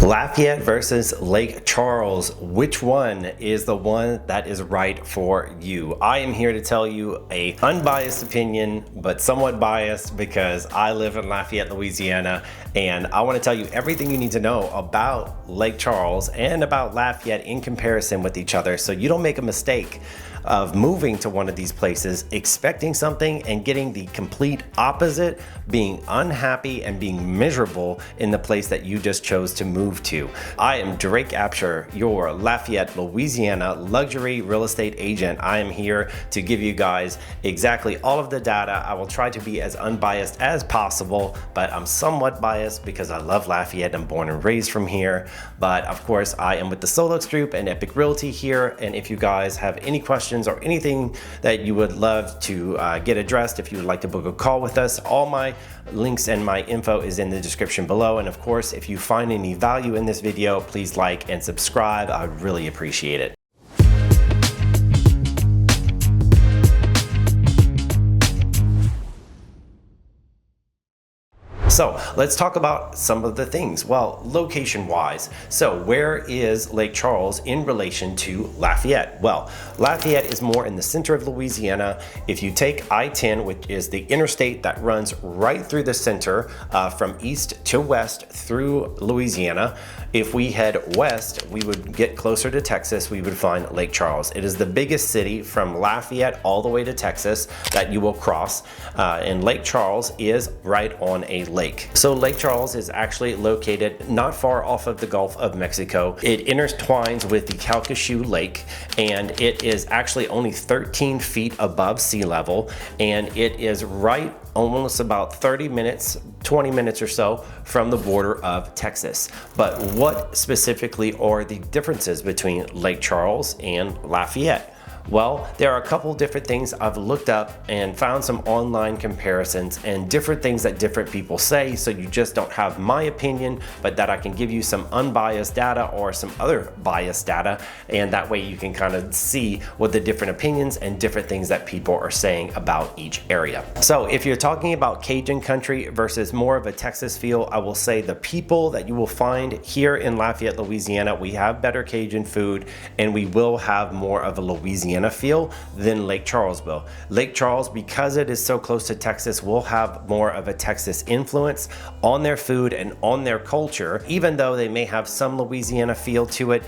Lafayette versus Lake Charles. Which one is the one that is right for you? I am here to tell you a unbiased opinion, but somewhat biased because I live in Lafayette, Louisiana, and I want to tell you everything you need to know about Lake Charles and about Lafayette in comparison with each other, so you don't make a mistake of moving to one of these places expecting something and getting the complete opposite, being unhappy and being miserable in the place that you just chose to move to. I am Drake Abshire, your Lafayette, Louisiana luxury real estate agent. I am here to give you guys exactly all of the data. I will try to be as unbiased as possible, but I'm somewhat biased because I love Lafayette. I'm born and raised from here. But of course, I am with the Solux Group and Epic Realty here. And if you guys have any questions or anything that you would love to get addressed, if you would like to book a call with us, all my links and my info is in the description below. And of course, if you find any value in this video, please like and subscribe. I would really appreciate it. So let's talk about some of the things. Well, location wise. So where is Lake Charles in relation to Lafayette? Well, Lafayette is more in the center of Louisiana. If you take I-10, which is the interstate that runs right through the center from east to west through Louisiana, if we head west, we would get closer to Texas, we would find Lake Charles. It is the biggest city from Lafayette all the way to Texas that you will cross. And Lake Charles is right on a lake. So Lake Charles is actually located not far off of the Gulf of Mexico. It intertwines with the Calcasieu Lake, and it is actually only 13 feet above sea level, and it is right almost about 30 minutes, 20 minutes or so from the border of Texas. But what specifically are the differences between Lake Charles and Lafayette? Well, there are a couple different things I've looked up and found some online comparisons and different things that different people say, so you just don't have my opinion, but that I can give you some unbiased data or some other biased data, and that way you can kind of see what the different opinions and different things that people are saying about each area. So if you're talking about Cajun country versus more of a Texas feel, I will say the people that you will find here in Lafayette, Louisiana, we have better Cajun food and we will have more of a Louisiana feel than Lake Charles will. Lake Charles, because it is so close to Texas, will have more of a Texas influence on their food and on their culture, even though they may have some Louisiana feel to it.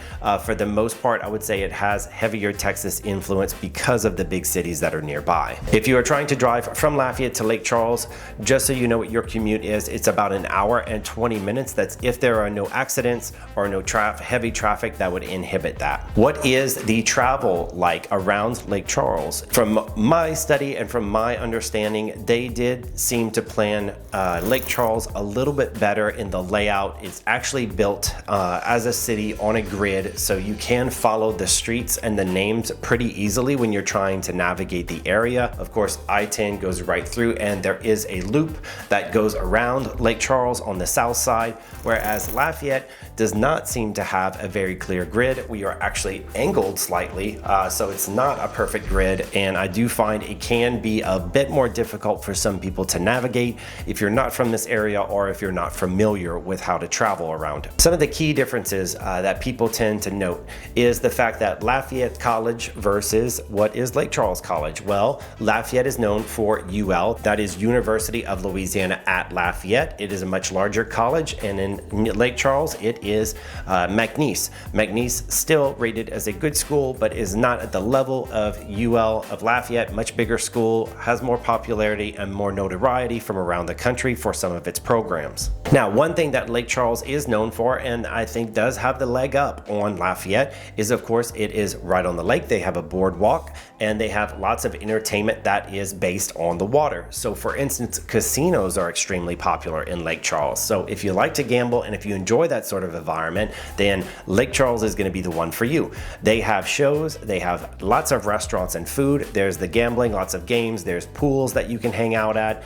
For the most part, I would say it has heavier Texas influence because of the big cities that are nearby. If you are trying to drive from Lafayette to Lake Charles, just so you know what your commute is, it's about an hour and 20 minutes. That's if there are no accidents or no heavy traffic that would inhibit that. What is the travel like around Lake Charles? From my study and from my understanding, they did seem to plan Lake Charles a little bit better in the layout. It's actually built as a city on a grid, so you can follow the streets and the names pretty easily when you're trying to navigate the area. Of course, I-10 goes right through, and there is a loop that goes around Lake Charles on the south side, whereas Lafayette does not seem to have a very clear grid. We are actually angled slightly, so it's not a perfect grid, and I do find it can be a bit more difficult for some people to navigate if you're not from this area or if you're not familiar with how to travel around it. Some of the key differences that people tend to note is the fact that Lafayette College versus what is Lake Charles College. Well, Lafayette is known for UL, that is University of Louisiana at Lafayette. It is a much larger college, and in Lake Charles it is McNeese. McNeese still rated as a good school, but is not at the level of UL of Lafayette. Much bigger school, has more popularity and more notoriety from around the country for some of its programs. Now, one thing that Lake Charles is known for, and I think does have the leg up on Lafayette, is of course it is right on the lake. They have a boardwalk and they have lots of entertainment that is based on the water. So for instance, casinos are extremely popular in Lake Charles. So if you like to gamble and if you enjoy that sort of environment, then Lake Charles is going to be the one for you. They have shows, they have lots of restaurants and food. There's the gambling, lots of games, there's pools that you can hang out at.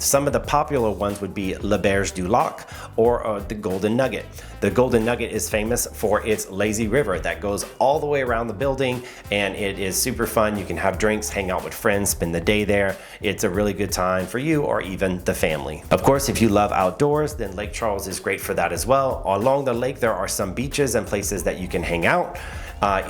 Some of the popular ones would be Le Berge du Lac or the Golden Nugget. The Golden Nugget is famous for its lazy river that goes all the way around the building, and it is super fun. You can have drinks, hang out with friends, spend the day there. It's a really good time for you or even the family. Of course, if you love outdoors, then Lake Charles is great for that as well. Along the lake, there are some beaches and places that you can hang out.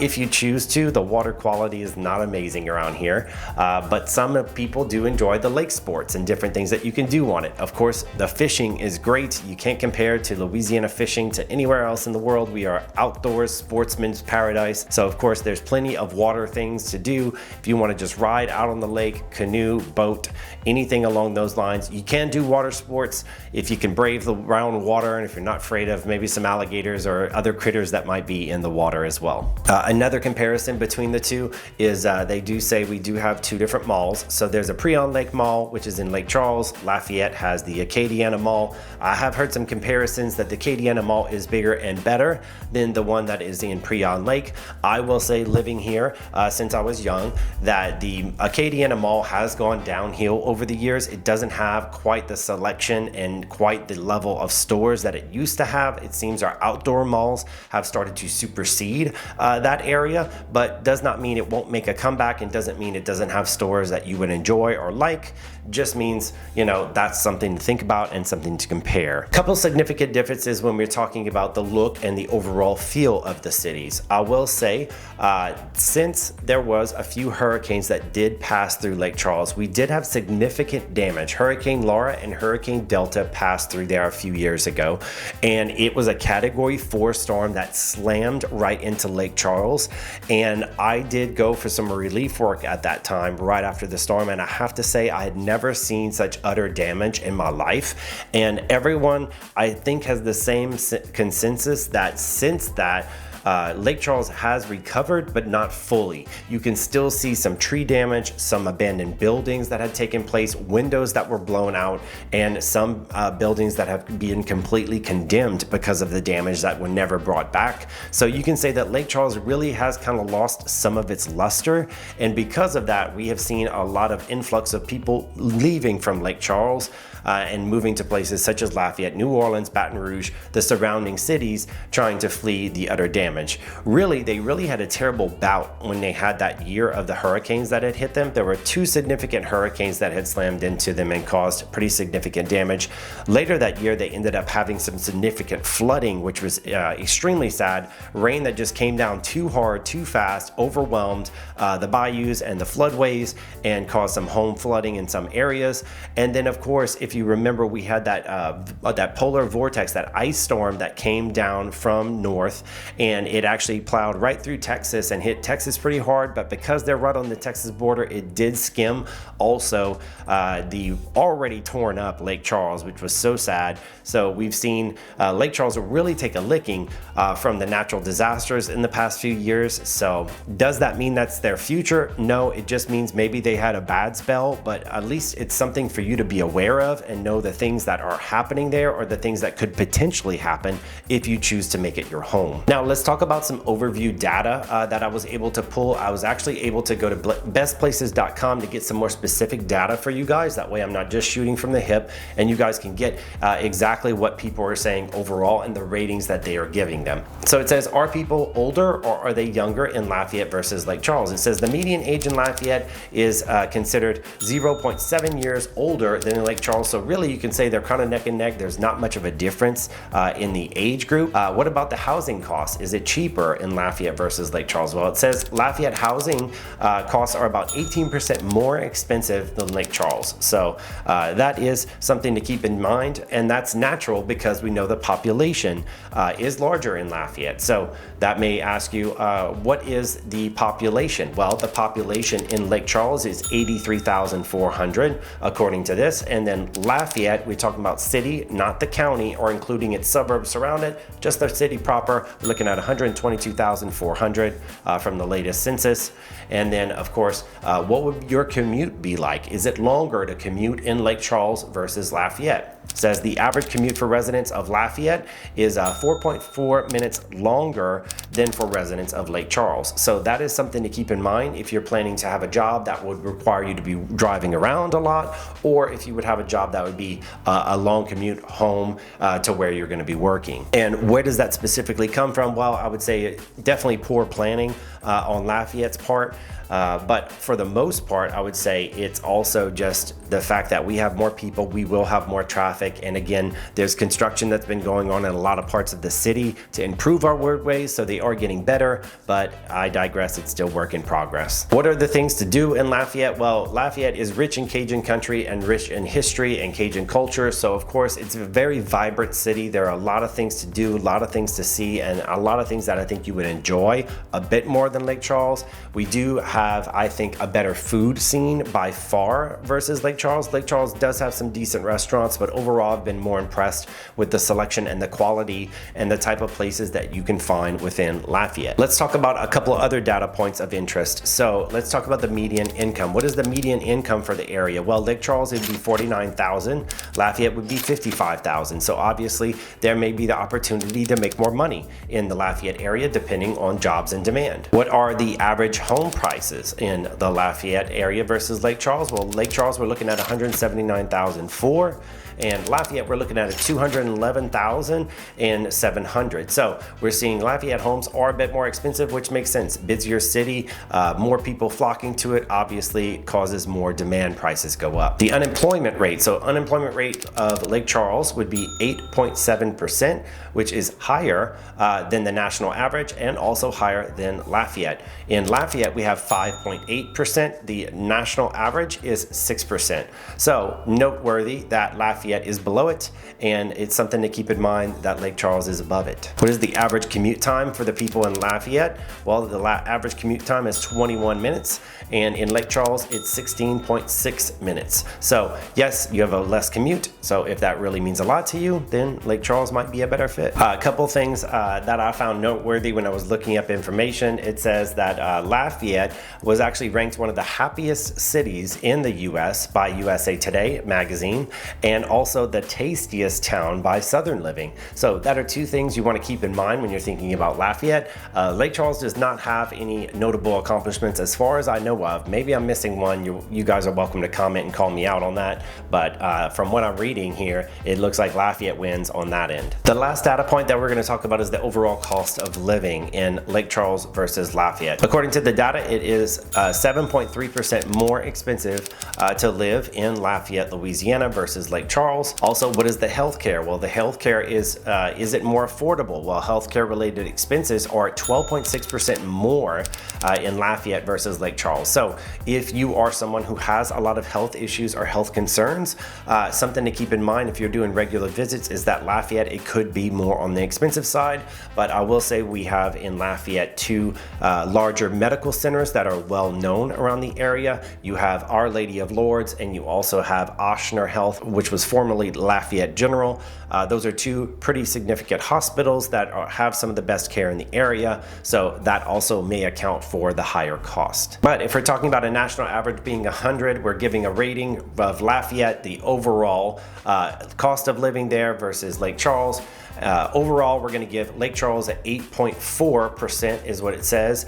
If you choose to. The water quality is not amazing around here, but some people do enjoy the lake sports and different things that you can do on it. Of course, the fishing is great. You can't compare to Louisiana fishing to anywhere else in the world. We are outdoors sportsman's paradise. So of course, there's plenty of water things to do. If you want to just ride out on the lake, canoe, boat, anything along those lines, you can do water sports if you can brave the round water and if you're not afraid of maybe some alligators or other critters that might be in the water as well. Another comparison between the two is they do say we do have two different malls. So there's a Prion Lake Mall, which is in Lake Charles. Lafayette has the Acadiana Mall. I have heard some comparisons that the Acadiana Mall is bigger and better than the one that is in Prion Lake. I will say, living here since I was young, that the Acadiana Mall has gone downhill over the years. It doesn't have quite the selection and quite the level of stores that it used to have. It seems our outdoor malls have started to supersede that area, but does not mean it won't make a comeback, and doesn't mean it doesn't have stores that you would enjoy or like. Just means, you know, that's something to think about and something to compare. Couple significant differences when we're talking about the look and the overall feel of the cities. I will say, since there was a few hurricanes that did pass through Lake Charles, we did have significant damage. Hurricane Laura and Hurricane Delta passed through there a few years ago, and it was a Category 4 storm that slammed right into Lake Charles. And I did go for some relief work at that time right after the storm, and I have to say I had never seen such utter damage in my life. And everyone, I think, has the same consensus that since that, Lake Charles has recovered, but not fully. You can still see some tree damage, some abandoned buildings that had taken place, windows that were blown out, and some buildings that have been completely condemned because of the damage that were never brought back. So you can say that Lake Charles really has kind of lost some of its luster, and because of that, we have seen a lot of influx of people leaving from Lake Charles and moving to places such as Lafayette, New Orleans, Baton Rouge, the surrounding cities, trying to flee the utter damage. Really, they really had a terrible bout when they had that year of the hurricanes that had hit them. There were two significant hurricanes that had slammed into them and caused pretty significant damage. Later that year, they ended up having some significant flooding, which was extremely sad. Rain that just came down too hard, too fast, overwhelmed the bayous and the floodways and caused some home flooding in some areas. And then, of course, if you remember, we had that polar vortex, that ice storm that came down from north, and it actually plowed right through Texas and hit Texas pretty hard. But because they're right on the Texas border, it did skim also the already torn up Lake Charles, which was so sad. So we've seen Lake Charles really take a licking from the natural disasters in the past few years. So does that mean that's their future? No, it just means maybe they had a bad spell, but at least it's something for you to be aware of and know the things that are happening there, or the things that could potentially happen if you choose to make it your home. Now let's talk about some overview data that I was able to pull. I was actually able to go to bestplaces.com to get some more specific data for you guys. That way I'm not just shooting from the hip, and you guys can get exactly what people are saying overall and the ratings that they are giving them. So it says, are people older or are they younger in Lafayette versus Lake Charles? It says the median age in Lafayette is considered 0.7 years older than in Lake Charles. So really you can say they're kind of neck and neck. There's not much of a difference in the age group. What about the housing costs? Is it cheaper in Lafayette versus Lake Charles? Well, it says Lafayette housing costs are about 18% more expensive than Lake Charles. So that is something to keep in mind, and that's natural because we know the population is larger in Lafayette. So that may ask you, what is the population? Well, the population in Lake Charles is 83,400 according to this, and then Lafayette, we're talking about city, not the county or including its suburbs around it, just the city proper. We're looking at 122,400 from the latest census. And then, of course, what would your commute be like? Is it longer to commute in Lake Charles versus Lafayette? says the average commute for residents of Lafayette is 4.4 minutes longer than for residents of Lake Charles. So that is something to keep in mind if you're planning to have a job that would require you to be driving around a lot, or if you would have a job that would be a long commute home to where you're going to be working. And where does that specifically come from? Well, I would say definitely poor planning on Lafayette's part. But for the most part, I would say it's also just the fact that we have more people, we will have more traffic. And again, there's construction that's been going on in a lot of parts of the city to improve our roadways, so they are getting better, but I digress, it's still work in progress. What are the things to do in Lafayette? Well, Lafayette is rich in Cajun country and rich in history and Cajun culture. So of course, it's a very vibrant city. There are a lot of things to do, a lot of things to see, and a lot of things that I think you would enjoy a bit more than Lake Charles. We do have, I think, a better food scene by far versus Lake Charles. Lake Charles does have some decent restaurants, but overall I've been more impressed with the selection and the quality and the type of places that you can find within Lafayette. Let's talk about a couple of other data points of interest. So let's talk about the median income. What is the median income for the area? Well, Lake Charles would be $49,000, Lafayette would be $55,000. So obviously there may be the opportunity to make more money in the Lafayette area depending on jobs and demand. What are the average home prices in the Lafayette area versus Lake Charles? Well, Lake Charles we're looking at $179,004, and Lafayette we're looking at $211,700. So we're seeing Lafayette homes are a bit more expensive, which makes sense. Busier city, more people flocking to it, obviously causes more demand, prices go up. The unemployment rate, so unemployment rate of Lake Charles would be 8.7%, which is higher than the national average and also higher than Lafayette. In Lafayette we have 5.8%, the national average is 6%. So noteworthy that Lafayette is below it, and it's something to keep in mind that Lake Charles is above it. What is the average commute time for the people in Lafayette? Well, the average commute time is 21 minutes, and in Lake Charles it's 16.6 minutes. So yes, you have a less commute, so if that really means a lot to you, then Lake Charles might be a better fit. A couple things that I found noteworthy when I was looking up information. It says that Lafayette was actually ranked one of the happiest cities in the US by USA Today magazine, and also the tastiest town by Southern Living. So that are two things you want to keep in mind when you're thinking about Lafayette. Lake Charles does not have any notable accomplishments as far as I know of. Maybe I'm missing one. You guys are welcome to comment and call me out on that, but from what I'm reading here, it looks like Lafayette wins on that end. The last data point that we're going to talk about is the overall cost of living in Lake Charles versus Lafayette. According to the data, it is 7.3% more expensive to live in Lafayette, Louisiana versus Lake Charles. Also, what is the healthcare? Well, the healthcare is it more affordable? Well, healthcare related expenses are at 12.6% more in Lafayette versus Lake Charles. So if you are someone who has a lot of health issues or health concerns, something to keep in mind if you're doing regular visits is that Lafayette, it could be more on the expensive side, but I will say we have in Lafayette two larger medical centers that are well known around the area. You have Our Lady of Lourdes, and you also have Abshire Health, which was formerly Lafayette General. Those are two pretty significant hospitals that have some of the best care in the area, so that also may account for the higher cost. But if we're talking about a national average being 100, we're giving a rating of Lafayette, the overall cost of living there versus Lake Charles. Overall, we're going to give Lake Charles at 8.4% is what it says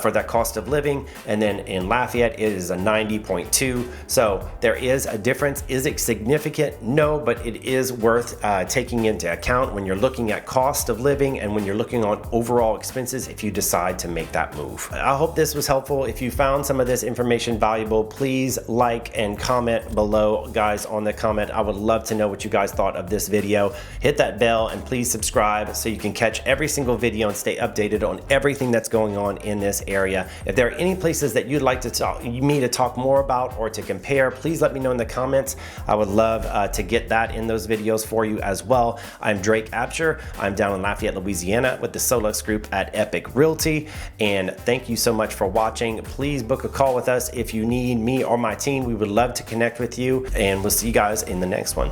for that cost of living, and then in Lafayette it is a 90.2. So there is a difference. Is it significant? No, but it is worth taking into account when you're looking at cost of living and when you're looking on overall expenses if you decide to make that move. I hope this was helpful. If you found some of this information valuable, please like and comment below, guys, on the comment. I would love to know what you guys thought of this video. Hit that bell and please subscribe so you can catch every single video and stay updated on everything that's going on in this area. If there are any places that you'd like me to talk more about or to compare, please let me know in the comments. I would love to get that in those videos for you as well. I'm Drake Abshire. I'm down in Lafayette, Louisiana with the Solux Group at Epic Realty, and thank you so much for watching. Please book a call with us if you need me or my team. We would love to connect with you, and we'll see you guys in the next one.